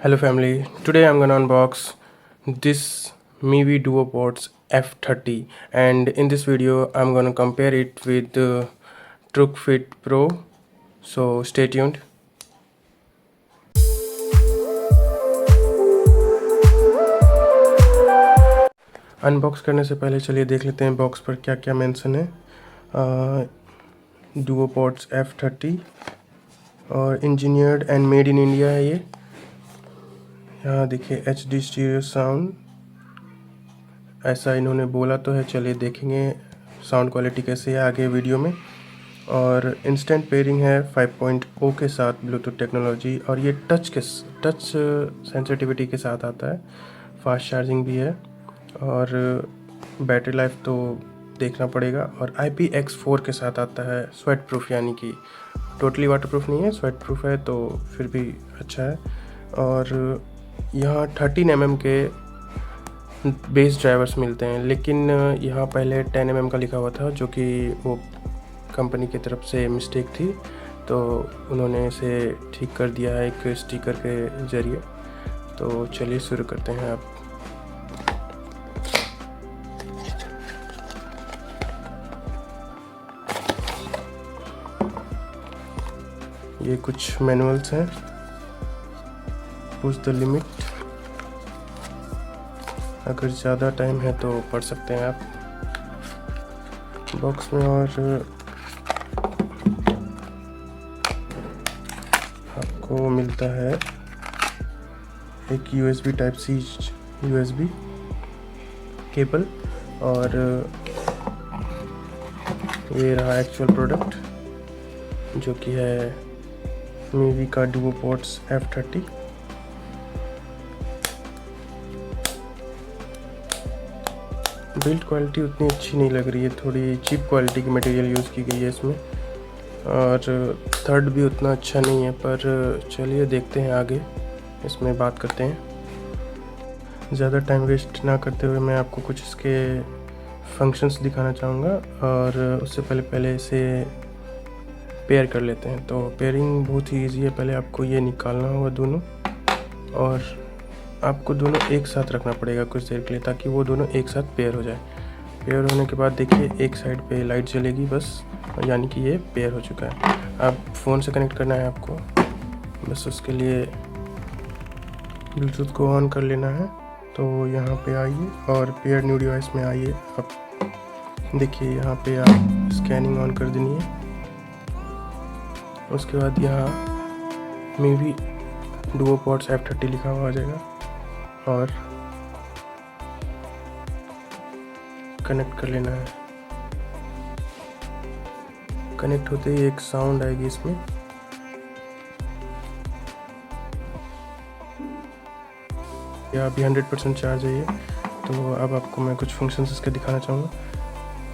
Hello family, today I'm gonna unbox this MIUI DuoPods F30 and in this video I'm gonna compare it with the TrueFit Pro, so stay tuned. Unbox करने से पहले चलिए देख लेते हैं box पर क्या क्या मेंशन है। DuoPods F30 और engineered and made in India है ये। यहाँ देखिए HD स्टीरियो साउंड, ऐसा इन्होंने बोला तो है, चलिए देखेंगे साउंड क्वालिटी कैसे है आगे वीडियो में। और इंस्टेंट पेयरिंग है 5.0 के साथ ब्लूटूथ टेक्नोलॉजी, और ये टच सेंसिटिविटी के साथ आता है। फास्ट चार्जिंग भी है और बैटरी लाइफ तो देखना पड़ेगा। और IPX4 के साथ आता है, स्वेट प्रूफ, यानी कि टोटली वाटर प्रूफ नहीं है, स्वेट प्रूफ है तो फिर भी अच्छा है। और यहाँ 13 mm के बेस ड्राइवर्स मिलते हैं, लेकिन यहाँ पहले 10 mm का लिखा हुआ था, जो कि वो कंपनी की तरफ से मिस्टेक थी, तो उन्होंने इसे ठीक कर दिया है एक स्टिकर के ज़रिए। तो चलिए शुरू करते हैं आप। ये कुछ मैनुअल्स हैं। पुश द लिमिट, अगर ज़्यादा टाइम है तो पढ़ सकते हैं आप। बॉक्स में और आपको मिलता है एक USB Type-C USB केबल, और ये रहा एक्चुअल प्रोडक्ट, जो कि है MIUI का DuoPods F30। बिल्ड क्वालिटी उतनी अच्छी नहीं लग रही है, थोड़ी चीप क्वालिटी की मटेरियल यूज़ की गई है इसमें, और थर्ड भी उतना अच्छा नहीं है। पर चलिए देखते हैं आगे, इसमें बात करते हैं। ज़्यादा टाइम वेस्ट ना करते हुए मैं आपको कुछ इसके फंक्शंस दिखाना चाहूँगा, और उससे पहले इसे पेयर कर लेते हैं। तो पेयरिंग बहुत ही ईजी है, पहले आपको ये निकालना होगा दोनों, और आपको दोनों एक साथ रखना पड़ेगा कुछ देर के लिए, ताकि वो दोनों एक साथ पेयर हो जाए। पेयर होने के बाद देखिए एक साइड पे लाइट जलेगी बस, यानी कि ये पेयर हो चुका है। अब फ़ोन से कनेक्ट करना है आपको, बस उसके लिए ब्लूटूथ को ऑन कर लेना है। तो यहाँ पे आइए और पेयर न्यू डिवाइस में आइए। अब देखिए यहाँ पे आप स्कैनिंग ऑन कर देनी है। उसके बाद यहाँ MIUI DuoPods F30 लिखा हुआ आ जाएगा, और कनेक्ट कर लेना है। कनेक्ट होते ही एक साउंड आएगी इसमें, या अभी 100% चार्ज है ये। तो अब आपको मैं कुछ फंक्शंस इसके दिखाना चाहूँगा।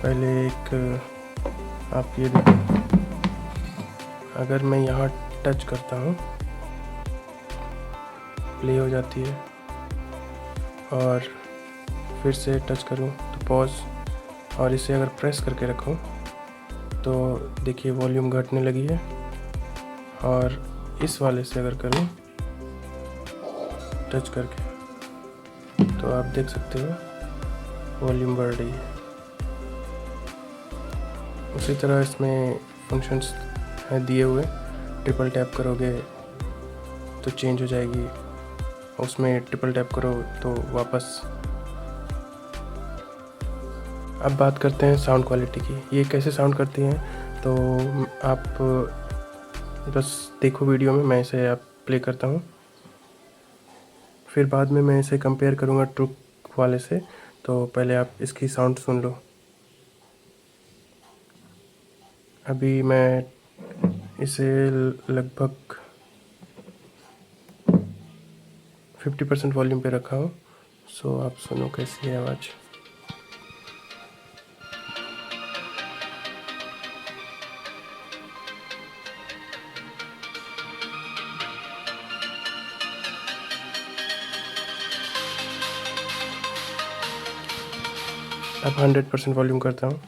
पहले एक आप ये देखो, अगर मैं यहाँ टच करता हूँ प्ले हो जाती है, और फिर से टच करूँ तो पॉज, और इसे अगर प्रेस करके रखूँ तो देखिए वॉल्यूम घटने लगी है। और इस वाले से अगर करूँ टच करके, तो आप देख सकते हो वॉल्यूम बढ़ रही है। उसी तरह इसमें फंक्शंस हैं दिए हुए, ट्रिपल टैप करोगे तो चेंज हो जाएगी, उसमें ट्रिपल टैप करो तो वापस। अब बात करते हैं साउंड क्वालिटी की, ये कैसे साउंड करती हैं। तो आप बस देखो वीडियो में, मैं इसे आप प्ले करता हूँ, फिर बाद में मैं इसे कंपेयर करूँगा ट्रू वाले से। तो पहले आप इसकी साउंड सुन लो। अभी मैं इसे लगभग 50% वॉल्यूम पे रखा हूँ, सो आप सुनो कैसी है आवाज़। अब 100% वॉल्यूम करता हूँ।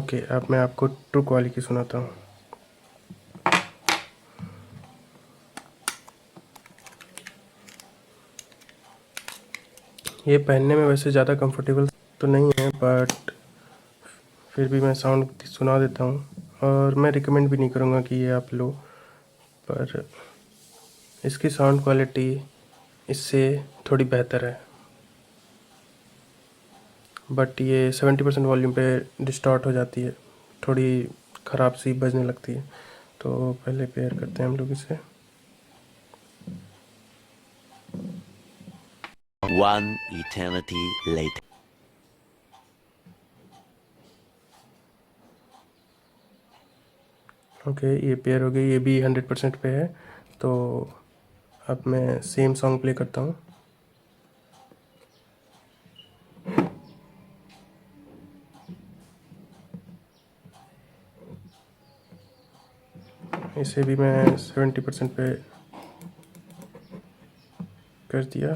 ओके, अब मैं आपको ट्रू क्वालिटी सुनाता हूँ। ये पहनने में वैसे ज़्यादा कंफर्टेबल तो नहीं है, बट फिर भी मैं साउंड सुना देता हूँ, और मैं रिकमेंड भी नहीं करूँगा कि ये आप लो, पर इसकी साउंड क्वालिटी इससे थोड़ी बेहतर है। बट ये 70% वॉल्यूम पे डिस्टॉर्ट हो जाती है, थोड़ी ख़राब सी बजने लगती है। तो पहले पेयर करते हैं हम लोग इसे। One eternity later. ओके, ये पेयर हो गई, ये भी 100% पे है। तो अब मैं सेम सॉन्ग प्ले करता हूँ। इसे भी मैं 70% पे कर दिया।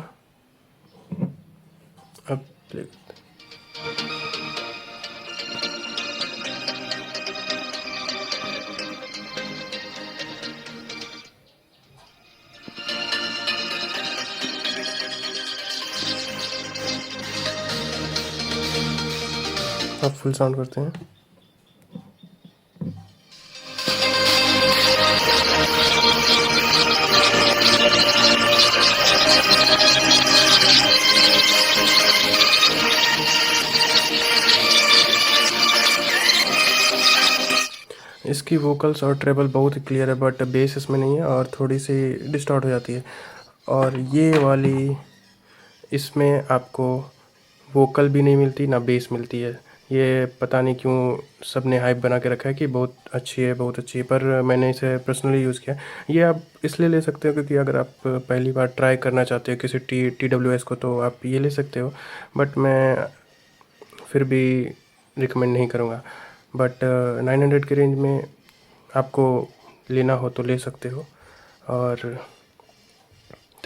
अब प्ले करते हैं। अब फुल साउंड करते हैं। इसकी वोकल्स और ट्रेबल बहुत ही क्लियर है, बट बेस इसमें नहीं है और थोड़ी सी डिस्टॉर्ट हो जाती है। और ये वाली, इसमें आपको वोकल भी नहीं मिलती ना बेस मिलती है। ये पता नहीं क्यों सब ने हाइप बना के रखा है कि बहुत अच्छी है, बहुत अच्छी है, पर मैंने इसे पर्सनली यूज़ किया। ये आप इसलिए ले सकते हो क्योंकि अगर आप पहली बार ट्राई करना चाहते हो किसी TWS को, तो आप ये ले सकते हो, बट मैं फिर भी रिकमेंड नहीं करूँगा। बट 900 के रेंज में आपको लेना हो तो ले सकते हो। और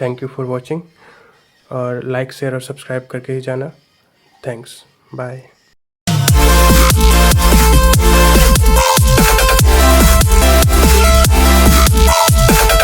थैंक यू फॉर वॉचिंग, और लाइक शेयर और सब्सक्राइब करके ही जाना। Thanks, bye.